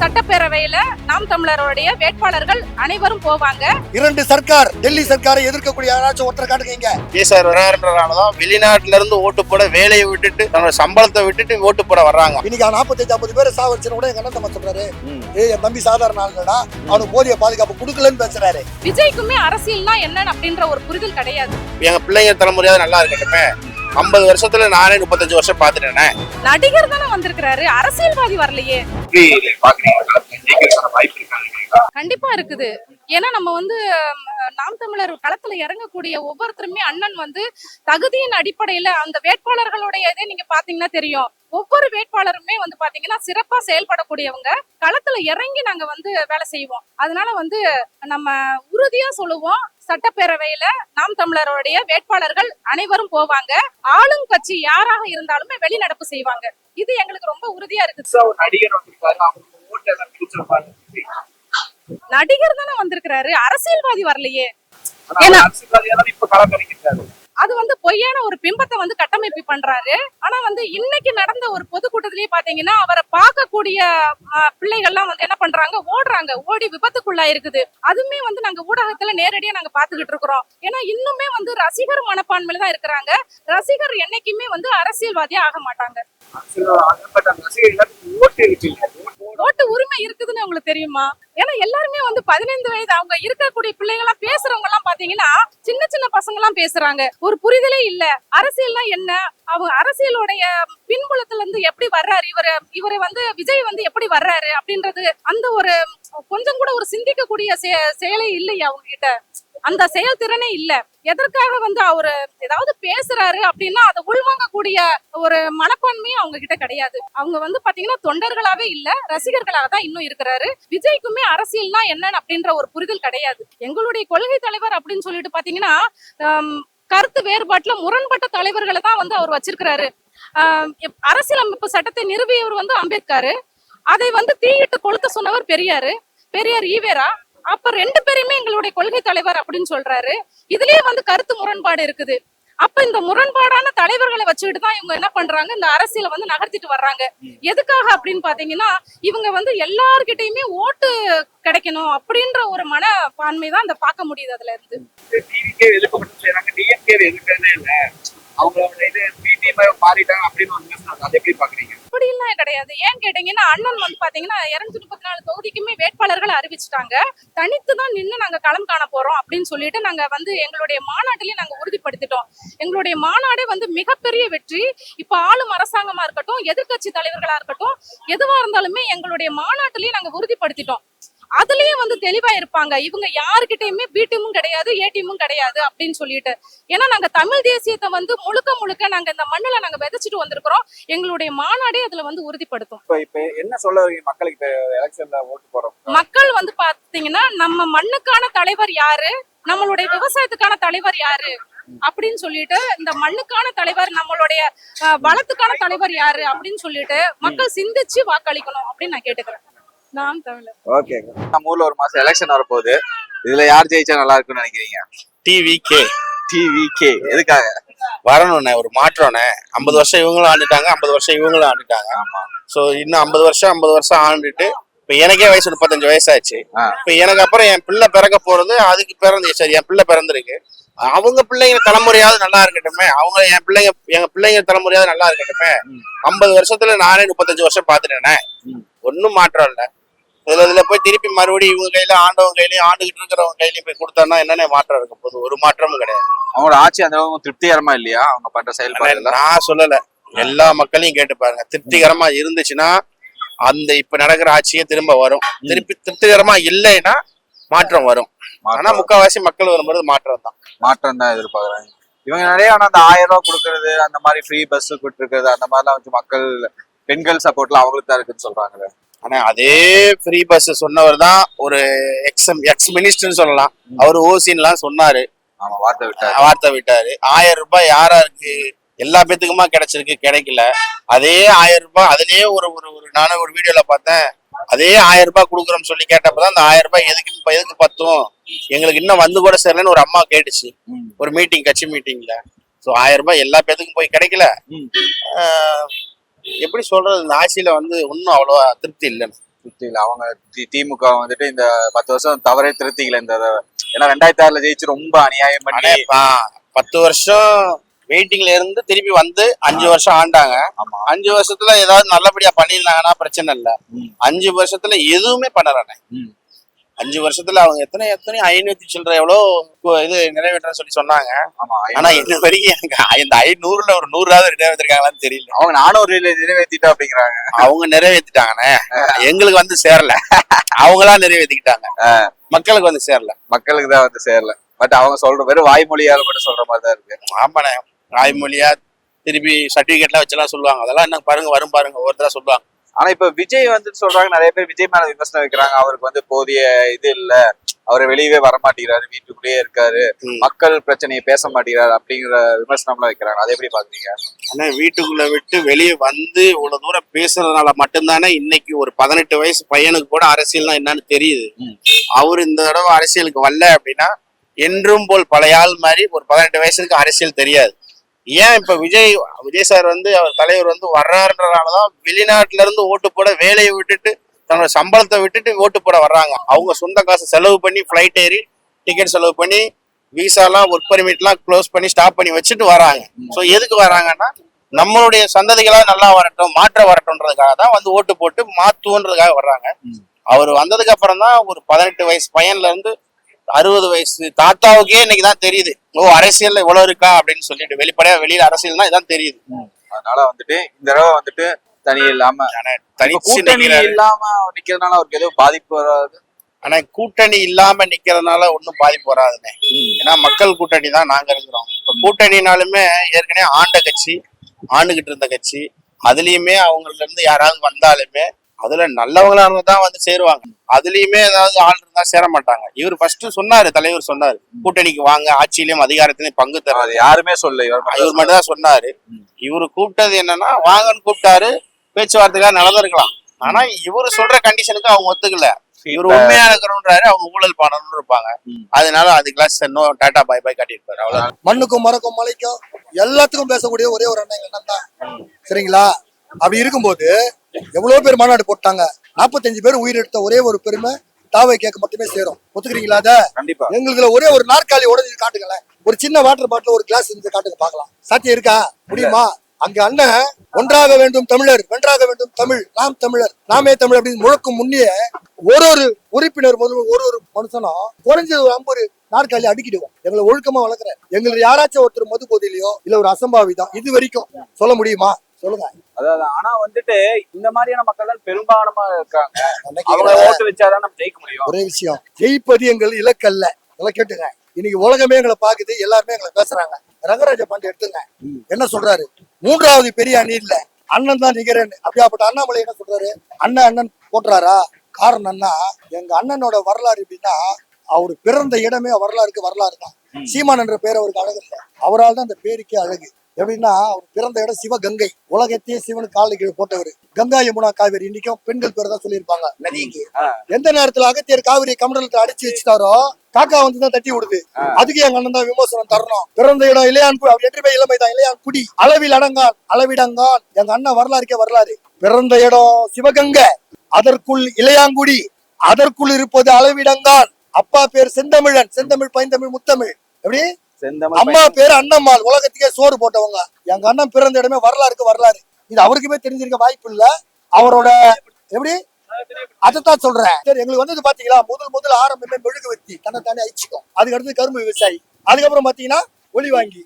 சட்டப்பேரவையில நாம் தமிழருடைய வேட்பாளர்கள் அனைவரும் போவாங்க. 2 சர்க்கார் டெல்லி சர்க்காரை எதிர்க்கக்கூடிய யாராச்சும் ஒருத்தர் காட்டுங்க. சார் வராருன்றனாலதான் வெளிநாட்டுல இருந்து ஓட்டு போட வேலையை விட்டுட்டு தன்னோட சம்பளத்தை விட்டுட்டு ஓட்டு போட வர்றாங்க. இன்னைக்கு 45-50 பேரை சாவடிச்சு கூட எங்க அண்ணன் சொல்றாரு, என் தம்பி சாதாரண ஆளுடா, அவனுக்கு போதிய பாதுகாப்பு கொடுக்கலன்னு பேசுறாரு. விஜய்க்குமே அரசியல்னா என்னன்னு அப்படின்ற ஒரு புரிதல் கிடையாது. எங்க பிள்ளைங்க தலைமுறையாவது நல்லா இருக்கட்டுமே. 50 வருஷத்துல நானே 35 வருஷம் பாத்துட்டேன். நடிகர் தானே வந்திருக்கிறாரு, அரசியல்வாதி வரலையே. கண்டிப்பா இருக்குது. ஏன்னா நம்ம நாம் தமிழர் களத்துல இறங்கக்கூடிய ஒவ்வொருத்தருமே அண்ணன் தகுதியின் அடிப்படையில அந்த வேட்பாளர்களுடைய இதை நீங்க பாத்தீங்கன்னா தெரியும். ஒவ்வொரு வேட்பாளருமே பாத்தீங்கன்னா சிறப்பா செயல்படக்கூடியவங்க. களத்துல இறங்கி நாங்க வேலை செய்வோம். அதனால நம்ம உறுதியா சொல்லுவோம், சட்டப்பேரவையில நாம் தமிழருடைய வேட்பாளர்கள் அனைவரும் போவாங்க. ஆளும் கட்சி யாராக இருந்தாலுமே வெளிநடப்பு செய்வாங்க. இது எங்களுக்கு ரொம்ப உறுதியா இருக்கு. நடிகர் தானே வந்திருக்கிறாரு, அரசியல்வாதி வரலையே. அது பொய்யான ஒரு பிம்பத்தை கட்டமைப்பு பண்றாரு. ஆனா இன்னைக்கு நடந்த ஒரு பொதுக்கூட்டத்திலேயே பாத்தீங்கன்னா அவரை பார்க்கக்கூடிய பிள்ளைகள்லாம் என்ன பண்றாங்க, ஓடுறாங்க, ஓடி விபத்துக்குள்ளா இருக்குது. அதுமே நாங்க ஊடகத்துல நேரடியா நாங்க பாத்துக்கிட்டு இருக்கிறோம். ஏன்னா இன்னுமே ரசிகர் மனப்பான்மையில தான் இருக்கிறாங்க. ரசிகர் என்னைக்குமே அரசியல்வாதியா ஆக மாட்டாங்க. ஓட்டு உரிமை இருக்குதுன்னு உங்களுக்கு தெரியுமா? ஏன்னா எல்லாருமே 15 வயது அவங்க இருக்கக்கூடிய பிள்ளைங்க எல்லாம் பேசுறவங்க எல்லாம் பாத்தீங்கன்னா சின்ன சின்ன பசங்க எல்லாம் பேசுறாங்க. ஒரு புரிதலே இல்ல. அரசியல்னா என்ன, அவங்க அரசியலுடைய பின்புலத்துல இருந்து எப்படி வர்றாரு இவரை விஜய் எப்படி வர்றாரு அப்படின்றது அந்த ஒரு கொஞ்சம் கூட ஒரு சிந்திக்கக்கூடிய செயலே இல்லையா அவங்க கிட்ட. அந்த செயல்திறனே இல்ல. எதற்காக அவரு ஏதாவது பேசுறாரு அப்படின்னா அதை உள்வாங்கக்கூடிய ஒரு மனப்பான்மையும் அவங்க கிட்ட கிடையாது. அவங்க பாத்தீங்கன்னா தொண்டர்களாவே இல்ல, ரசிகர்களாக தான் இன்னும் இருக்கிறாரு. விஜய்க்குமே அரசியல்னா என்னன்னு அப்படின்ற ஒரு புரிதல் கிடையாது. எங்களுடைய கொள்கை தலைவர் அப்படின்னு சொல்லிட்டு பாத்தீங்கன்னா கருத்து வேறுபாட்டுல முரண்பட்ட தலைவர்களை தான் அவர் வச்சிருக்கிறாரு. அரசியலமைப்பு சட்டத்தை நிறுவியவர் அம்பேத்கர். அதை தீயிட்டு கொளுத்த சொன்னவர் பெரியார் ஈவேரா. அப்ப 2 பேருமே எங்களுடைய கொள்கை தலைவர் அப்படின்னு சொல்றாரு. இதுலயே கருத்து முரண்பாடு இருக்குது. அப்ப இந்த முரண்பாடான தலைவர்களை வச்சுக்கிட்டு தான் இவங்க என்ன பண்றாங்க, இந்த அரசியலை நகர்த்திட்டு வர்றாங்க. எதுக்காக அப்படின்னு பாத்தீங்கன்னா இவங்க எல்லார்கிட்டயுமே ஓட்டு கிடைக்கணும் அப்படின்ற ஒரு மனப்பான்மை தான் பார்க்க முடியுது. அதுல இருந்து அப்படிலாம் கிடையாது. ஏன்னு கேட்டீங்கன்னா அண்ணன் பாத்தீங்கன்னா 234 தொகுதிக்குமே வேட்பாளர்கள் அறிவிச்சுட்டாங்க. தனித்து தான் நின்று நாங்க களம் காண போறோம் அப்படின்னு சொல்லிட்டு நாங்க எங்களுடைய மாநாட்டிலேயே நாங்க உறுதிப்படுத்திட்டோம். எங்களுடைய மாநாடே மிகப்பெரிய வெற்றி. இப்ப ஆளும் அரசாங்கமா இருக்கட்டும், எதிர்கட்சி தலைவர்களா இருக்கட்டும், எதுவா இருந்தாலுமே எங்களுடைய மாநாட்டிலேயே நாங்க உறுதிப்படுத்திட்டோம். அதுலயே தெளிவா இருப்பாங்க. இவங்க யாருக்கிட்டையுமே பி டீமும் கிடையாது, ஏ டீமும் கிடையாது அப்படின்னு சொல்லிட்டு. ஏன்னா நாங்க தமிழ் தேசியத்தை முழுக்க நாங்க இந்த மண்ணுல நாங்க விதைச்சிட்டு வந்திருக்கிறோம். எங்களுடைய மாநாடே அதுல உறுதிப்படுத்தும். இப்ப என்ன சொல்ல மக்களுக்கு எலெக்ஷன்ல ஓட்டு போறோம்? மக்கள் பாத்தீங்கன்னா நம்ம மண்ணுக்கான தலைவர் யாரு, நம்மளுடைய விவசாயத்துக்கான தலைவர் யாரு அப்படின்னு சொல்லிட்டு, இந்த மண்ணுக்கான தலைவர், நம்மளுடைய வளத்துக்கான தலைவர் யாரு அப்படின்னு சொல்லிட்டு மக்கள் சிந்திச்சு வாக்களிக்கணும் அப்படின்னு நான் கேட்டுக்கிறேன். நாம் தமிழர். ஓகே, நம்ம ஊர்ல ஒரு மாசம் எலெக்ஷன் வரப்போகுது. இதுல யார் ஜெயிச்சா நல்லா இருக்கும்னு நினைக்கிறீங்க? டிவிகே எதுக்காக வரணும்னே ஒரு மாற்றம்னே. 50 வருஷம் இவங்களும் ஆண்டுட்டாங்க, 50 வருஷம் இவங்களும் ஆண்டுட்டாங்க. ஆமா. சோ இன்னும் 50 வருஷம் ஆண்டுட்டு இப்ப எனக்கே வயசு 35 வயசாச்சு. இப்ப எனக்கு அப்புறம் என் பிள்ளை பிறக்க போறது, அதுக்கு பிறந்து சரி என் பிள்ளை பிறந்திருக்கு, அவங்க பிள்ளைங்க தலைமுறையாவது நல்லா இருக்கட்டுமே. அவங்க எங்க பிள்ளைங்க தலைமுறையாவது நல்லா இருக்கட்டுமே. 50 வருஷத்துல நானே 35 வருஷம் பாத்துட்டேனே. ஒன்னும் மாற்றம் இல்ல. இதுல போய் திருப்பி மறுபடியும் இவங்க கையில ஆண்டவங்க கையிலயும் ஆண்டுகிட்டு இருக்கிறவங்க கையிலயும் போய் கொடுத்தோம்னா என்னென்ன மாற்றம் இருக்க போகுது? ஒரு மாற்றமும் கிடையாது. அவங்களோட ஆட்சி அந்த திருப்திகரமா இல்லையா? அவங்க பண்ற செயல்பாடு நான் சொல்லல, எல்லா மக்களையும் கேட்டு பாருங்க. திருப்திகரமா இருந்துச்சுன்னா அந்த இப்ப நடக்கிற ஆட்சியே திரும்ப வரும். திருப்திகரமா இல்லைன்னா மாற்றம் வரும். ஆனா முக்கால்வாசி மக்கள் வரும்போது மாற்றம் தான் எதிர்பார்க்கறாங்க இவங்க நிறைய. ஆனா அந்த 1000 ரூபாய் கொடுக்கறது, அந்த மாதிரி ஃப்ரீ பஸ் கொடுத்துருக்கிறது, அந்த மாதிரிலாம் மக்கள் பெண்கள் சப்போர்ட்லாம் அவங்களுக்கு தான் இருக்குன்னு சொல்றாங்க. ஆனா அதே ஃப்ரீ பஸ் சொன்னவர் தான் ஒரு எக்ஸ் மினிஸ்டர்னு சொல்லலாம். அவரு ஓசின்லாம் சொன்னாரு. ஆமா, வார்த்தை விட்டாரு. 1000 ரூபாய் யாராருக்கு எல்லா பேத்துக்குமா கிடைச்சிருக்கு? கிடைக்கல. அதே 1000 ரூபாய் அதுலயே நானும் ஒரு வீடியோல பார்த்தேன். அதே 1000 ரூபாய் கொடுக்குறோம்னு சொல்லி கேட்டப்பதான் அந்த 1000 ரூபாய் எதுக்கு பத்தும், எங்களுக்கு இன்னும் கூட சேரலன்னு ஒரு அம்மா கேட்டுச்சு ஒரு மீட்டிங், கட்சி மீட்டிங்ல. சோ 1000 ரூபாய் எல்லா பேத்துக்கும் போய் கிடைக்கல. எப்படி சொல்றது, இந்த ஆட்சியில ஒன்னும் அவ்வளவா திருப்தி இல்லைன்னு. சுத்தில அவங்க திமுக வந்துட்டு இந்த 10 வருஷம் தவறே திருத்திக்கல இந்த தடவை. ஏன்னா 2006 ஜெயிச்சு ரொம்ப அநியாயம் பண்ணி 10 வருஷம் வெயிட்டிங்ல இருந்து திருப்பி வந்து 5 வருஷம் ஆண்டாங்க. ஆமா 5 வருஷத்துல ஏதாவது நல்லபடியா பண்ணியிருந்தாங்கன்னா பிரச்சனை இல்ல. 5 வருஷத்துல எதுவுமே பண்ணறானே. 5 வருஷத்துல அவங்க எத்தனை 500 சில்லற எவ்வளவு இது நிறைவேற்றன்னு சொல்லி சொன்னாங்க. ஆமா ஆனா இன்ன வரைக்கும் எனக்கு இந்த 500ல ஒரு 100ஆவது நிறைவேற்றிருக்காங்களான்னு தெரியல. அவங்க 400 நிறைவேற்றிட்டா அப்படிங்கிறாங்க. அவங்க நிறைவேற்றிட்டாங்கண்ணே, எங்களுக்கு வந்து சேரல. அவங்களா நிறைவேற்றிக்கிட்டாங்க, மக்களுக்கு வந்து சேரல. மக்களுக்கு தான் வந்து சேரல. பட் அவங்க சொல்ற வெறும் வாய்மொழியால மட்டும் சொல்ற மாதிரி தான் இருக்கு. ஆமாண்ணே, வாய்மொழியா திருப்பி சர்டிபிகேட்லாம் வச்செல்லாம் சொல்லுவாங்க. அதெல்லாம் என்ன பாருங்க, வரும் பாருங்க, ஒவ்வொருத்தரா சொல்லுவாங்க. ஆனா இப்ப விஜய் வந்துட்டு சொல்றாங்க, நிறைய பேர் விஜய் மேல விமர்சனம் வைக்கிறாங்க. அவருக்கு வந்து போதிய இது இல்ல, அவரை வெளியவே வர மாட்டேங்கிறாரு, வீட்டுக்குள்ளேயே இருக்காரு, மக்கள் பிரச்சனையை பேச மாட்டேங்கிறாரு அப்படிங்கிற விமர்சனம்லாம் வைக்கிறாங்க. அதை எப்படி பாக்குறீங்க? ஆனா வீட்டுக்குள்ள விட்டு வெளியே வந்து இவ்வளவு தூரம் பேசுறதுனால மட்டும்தானே இன்னைக்கு ஒரு 18 வயசு பையனுக்கு கூட அரசியல்னா என்னன்னு தெரியுது. அவரு இந்த தடவை அரசியலுக்கு வரல அப்படின்னா என்றும் போல் பழைய ஆள் மாதிரி ஒரு 18 வயசுக்கு அரசியல் தெரியாது. ஏன் இப்ப விஜய் சார் வந்து அவர் தலைவர் வந்து வர்றாருன்றதுனாலதான் வெளிநாட்டுல இருந்து ஓட்டு போட, வேலையை விட்டுட்டு தன்னோட சம்பளத்தை விட்டுட்டு ஓட்டு போட வர்றாங்க. அவங்க சொந்த காசு செலவு பண்ணி ஃபிளைட் ஏறி டிக்கெட் செலவு பண்ணி விசாலாம் ஒர்க் பர்மிட்லாம் க்ளோஸ் பண்ணி ஸ்டாப் பண்ணி வச்சுட்டு வராங்க. ஸோ எதுக்கு வராங்கன்னா நம்மளுடைய சந்ததிகளா நல்லா வரட்டும், மாற்ற வரட்டும்ன்றதுக்காக தான் வந்து ஓட்டு போட்டு மாத்துவோன்றதுக்காக வர்றாங்க. அவர் வந்ததுக்கு அப்புறம் தான் ஒரு 18 வயசு பையன்ல இருந்து 60 வயசு தாத்தாவுக்கே இன்னைக்கு தான் தெரியுது, ஓ அரசியல்ல இவ்வளவு இருக்கா அப்படின்னு சொல்லிட்டு. வெளிப்படையா வெளியில அரசியல் தான் இதான் தெரியுது. அதனால வந்துட்டு இந்த தடவை வந்துட்டு தனி இல்லாம கூட்டணி இல்லாம நிக்கிறதுனால அவருக்கு எதுவும் பாதிப்பு வராது. ஆனா கூட்டணி இல்லாம நிக்கிறதுனால ஒன்னும் பாதிப்பு வராதுன்னு. ஏன்னா மக்கள் கூட்டணி தான் நாங்க இருக்கிறோம். இப்ப கூட்டணினாலுமே ஏற்கனவே ஆண்ட கட்சி, ஆண்டுகிட்டு இருந்த கட்சி, அதுலயுமே அவங்கள்ல இருந்து யாராவது வந்தாலுமே அதுல நல்லவங்களா தான் வந்து சேருவாங்க. அதுலயுமே ஏதாவது ஆள் இருந்தா சேர மாட்டாங்க. இவர் ஃபர்ஸ்ட் சொன்னாரு, தலைவர் சொன்னாரு, கூட்டணிக்கு வாங்க, ஆட்சியிலயும் அதிகாரத்திலையும் பங்கு தராது. யாருமே சொல்ல, இவர் மட்டும் தான் சொன்னாரு. இவரு கூப்பிட்டது என்னன்னா வாங்கன்னு கூப்பிட்டாரு, பேச்சுவார்த்தைக்காக நடந்திருக்கலாம். ஆனா இவரு சொல்ற கண்டிஷனுக்கு அவங்க ஒத்துக்கல. இவர் உண்மையா இருக்கணும்ன்றாரு, அவங்க ஊழல் பண்ணணும்னு இருப்பாங்க. அதனால அதுக்கெல்லாம் டாடா பாய் பாய் காட்டியிருப்பாரு. அவ்வளவுதான். மண்ணுக்கும் மரக்கும் மலைக்கும் எல்லாத்துக்கும் பேசக்கூடிய ஒரே ஒரு அண்ணன் எங்க அண்ணன் தான். சரிங்களா? அப்படி இருக்கும்போது எவ்வளவு பேர் மாநாடு போட்டாங்க, 45 பேர் உயிரெடுத்த ஒரே ஒரு பெருமை தாவை கேட்க மட்டுமே சேரும். ஒத்துக்கிறீங்களா? அத கண்டிப்பா எங்களுக்கு ஒரே ஒரு நாற்காலி உடனே காட்டுங்களேன், ஒரு சின்ன வாட்டர் பாட்டில் ஒரு கிளாஸ் இருந்து காட்டுங்க பார்க்கலாம். சாத்தியம் இருக்கா? முடியுமா? அங்க அண்ணன் ஒன்றாக வேண்டும் தமிழர், வென்றாக வேண்டும் தமிழ், நாம் தமிழர், நாமே தமிழ் அப்படின்னு முழக்கும் முன்னே ஒரு உறுப்பினர் முதல் ஒரு மனுஷனும் குறைஞ்சது ஒரு 50 நாற்காலி அடிக்கிடுவோம். எங்களை ஒழுக்கமா வளர்க்குற எங்களுக்கு யாராச்சும் ஒருத்தர் மது போதையிலையோ இல்ல ஒரு அசம்பாவிதம் இது வரைக்கும் சொல்ல முடியுமா? சொல்லுங்க. அதாவது ஆனா வந்துட்டு இந்த மாதிரியான மக்கள் தான் பெரும்பான்மையா இருக்காங்க. அவங்க ஓட்டு வச்சாதான் நம்ம ஜெயிக்க முடியும். ஒரே விஷயம், ஜெயிப்பது எங்கள் இலக்கல்ல. எல்லாம் கேட்டுங்க, இன்னைக்கு உலகமே எங்களை பாக்குது, எல்லாருமே எங்களை பேசுறாங்க. ரங்கராஜ பாண்டி எடுத்துங்க, என்ன சொல்றாரு? 3வது பெரிய அணி இல்ல, அண்ணன் தான் நிகரன்னு. அப்படியாப்பட்ட அண்ணாமலை என்ன சொல்றாரு? அண்ணன் போட்டுறாரா? காரணம் என்ன? எங்க அண்ணனோட வரலாறு எப்படின்னா, அவரு பிறந்த இடமே வரலாறு தான். சீமான் என்ற பேர் அவருக்கு அழகு இல்லை, அவரால் தான் அந்த பேருக்கே அழகு. எப்படின்னா அவர் பிறந்த இடம் சிவகங்கை, உலகத்தையே சிவனுக்கு காலில் கீழே போட்டவர். கங்கா யமுனா காவேரி இன்னைக்கும் பெண்கள் பேர் தான் சொல்லியிருப்பாங்க நதிக்கு. எந்த நேரத்துல அகத்தியர் காவிரி கமண்டலத்தை அடிச்சு வச்சுட்டாரோ காக்கா வந்துதான் தட்டி விடுது. அதுக்கு எங்க அண்ணன் தான் விமர்சனம் தரணும். பிறந்த இடம் இளையான், என்றுமே இளமை தான் இளையான் குடி, அளவில் அடங்கான் அளவிடங்கான். எங்க அண்ணன் வரலாறுக்கே வரலாறு. பிறந்த இடம் சிவகங்கை, அதற்குள் இளையாங்குடி, அதற்குள் இருப்பது அளவிடங்கான். அப்பா பேர் செந்தமிழன், செந்தமிழ் பைந்தமிழ் முத்தமிழ். எப்படி? அம்மா பேரு அண்ணம்மாள், உலகத்துக்கே சோறு போட்டவங்க. எங்க அண்ணன் பிறந்த இடமே வரலாறு. இது அவருக்குமே தெரிஞ்சிருக்க வாய்ப்பு இல்ல. அவரோட எப்படி அதைத்தான் சொல்றேன். சரி, எங்களுக்கு வந்தது பாத்தீங்களா, முதல் ஆரம்பமே மெழுகுவர்த்தி, தன்னைத்தானே அழிச்சுக்கும். அதுக்கு அடுத்து கரும்பு விவசாயி, அதுக்கப்புறம் பாத்தீங்கன்னா ஒளி வாங்கி.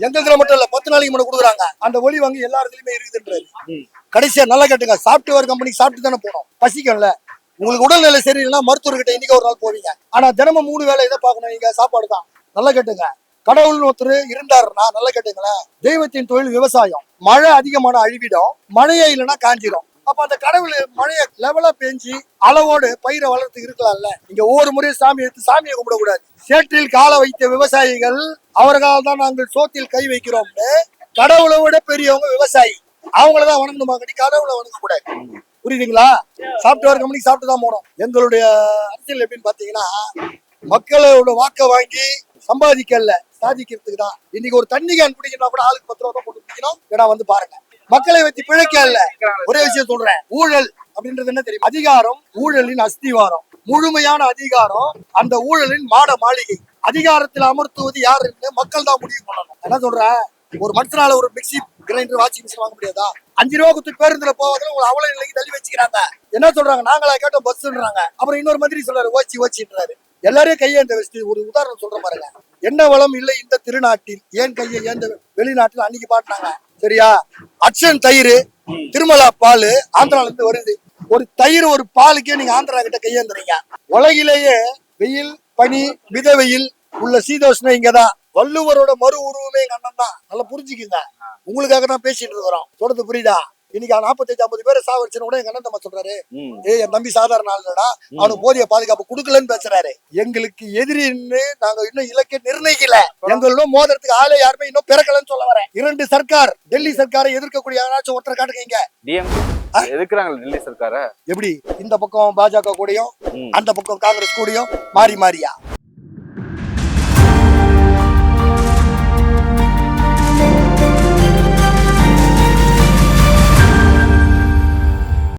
எங்களுக்கு மட்டும் இல்ல, 10 நாளைக்கு முன்னாடி கொடுக்குறாங்க. அந்த ஒளி வாங்கி எல்லா இடத்துலயுமே இருக்குதுன்றாரு. கடைசியா நல்லா கேட்டுங்க, சாப்ட்வேர் கம்பெனிக்கு சாப்பிட்டு தானே போனோம், பசிக்கல. உங்களுக்கு உடல்நிலை சரியில்லைன்னா மருத்துவர்கிட்ட இன்னைக்கு ஒரு நாள் போவீங்க. ஆனா தினமும் 3 வேளை இதை பார்க்கணும், நீங்க சாப்பாடு தான். நல்லா கேட்டுங்க, கடவுள்னு ஒருத்தர் இருந்தாருன்னா நல்லா கேட்டுங்களேன், தெய்வத்தின் தொழில் விவசாயம். மழை அதிகமான அழிவிடும், மழையே இல்லைன்னா காஞ்சிடும். அப்ப அந்த கடவுள் மழையை லெவலா பெஞ்சு அளவோடு பயிரை வளர்த்து இருக்கலாம்ல. இங்க ஒவ்வொரு முறையும் சாமி எடுத்து சாமியை கும்பிடக்கூடாது. சேற்றில் கால வைத்த விவசாயிகள் அவர்களால் தான் நாங்கள் சோத்தில் கை வைக்கிறோம்னு கடவுளை விட பெரியவங்க விவசாயி, அவங்களதான் வணங்கணுமா, கட்டி கடவுளை வணங்க கூடாது. புரியுதுங்களா? சாப்ட்வேர் கம்பெனிக்கு சாப்பிட்டு தான் போனோம். எங்களுடைய அரசியல் எப்படின்னு பாத்தீங்கன்னா, மக்களோட வாக்க வாங்கி சம்பாதிக்கல, சாதிக்கிறதுக்கு தான். இன்னைக்கு ஒரு தண்ணி கேன் குடிக்கணும் கூட ஆளுக்கு 10 ரூபா தான் போட்டு குடிக்கணும். ஏன்னா வந்து பாருங்க, மக்களை வச்சு பிழைக்க இல்ல. ஒரே விஷயம் சொல்றேன், ஊழல் அப்படின்றது என்ன தெரியும்? அதிகாரம் ஊழலின் அஸ்திவாரம், முழுமையான அதிகாரம் அந்த ஊழலின் மாட மாளிகை. அதிகாரத்தில் அமர்த்துவது யாருன்னு மக்கள் தான் முடிவு பண்ணணும். என்ன சொல்ற, ஒரு மனுஷனால ஒரு மிக்சி கிரைண்டர் வாஷிங் மிஷின் வாங்க முடியாதா? 5 ரூபா கொடுத்து பேருந்துல போவதில் உங்களை அவ்வளவு நிலைக்கு தள்ளி வச்சுக்கிறாங்க. என்ன சொல்றாங்க, நாங்களா கேட்டோம் பஸ்ன்றாங்க. அப்புறம் இன்னொரு மந்திரி சொல்றாரு ஓச்சின்றாரு. எல்லாரையும் கையேந்த வச்சு ஒரு உதாரணம் சொல்ற பாருங்க. என்ன வளம் இல்லை இந்த திருநாட்டில், ஏன் கையை ஏந்த வெளிநாட்டில் அன்னைக்கு பாட்டினாங்க. சரியா? அச்சன் தயிர், திருமலா பால் ஆந்திரால இருந்து வருது. ஒரு தயிர் ஒரு பாலுக்கே நீங்க ஆந்திரா கிட்ட கையேந்துறீங்க. உலகிலேயே வெயில் பனி மித வெயில் உள்ள சீதோஷ்ணம் இங்கதான். வள்ளுவரோட மறு உருவமே எங்க அண்ணன் தான். நல்லா புரிஞ்சுக்குங்க. உங்களுக்காக தான் பேசிட்டு இருக்கிறோம். சொல்றது புரியுதா? இன்னைக்கு 45-50 பேரை சாவடிச்சுன்னு கூட எங்க அண்ணன் தம்மா சொல்றாரு, என் தம்பி சாதாரண ஆளுடா, அவனுக்கு போதிய பாதுகாப்பு கொடுக்கலன்னு பேசுறாரு. எங்களுக்கு எதிரின்னு நாங்க இன்னும் இலக்கை நிர்ணயிக்கல. எங்களோட மோதிரத்துக்கு ஆளே யாருமே இன்னும் பிறக்கலன்னு சொல்ல வரேன். 2 சர்க்கார், டெல்லி சர்க்காரை எதிர்க்கக்கூடிய யாராச்சும் ஒருத்தரை காட்டுங்க. எதுக்குறாங்க டெல்லி சர்க்கார? எப்படி இந்த பக்கம் பாஜக கூடயும் அந்த பக்கம் காங்கிரஸ் கூடயும் மாறி மாறியா?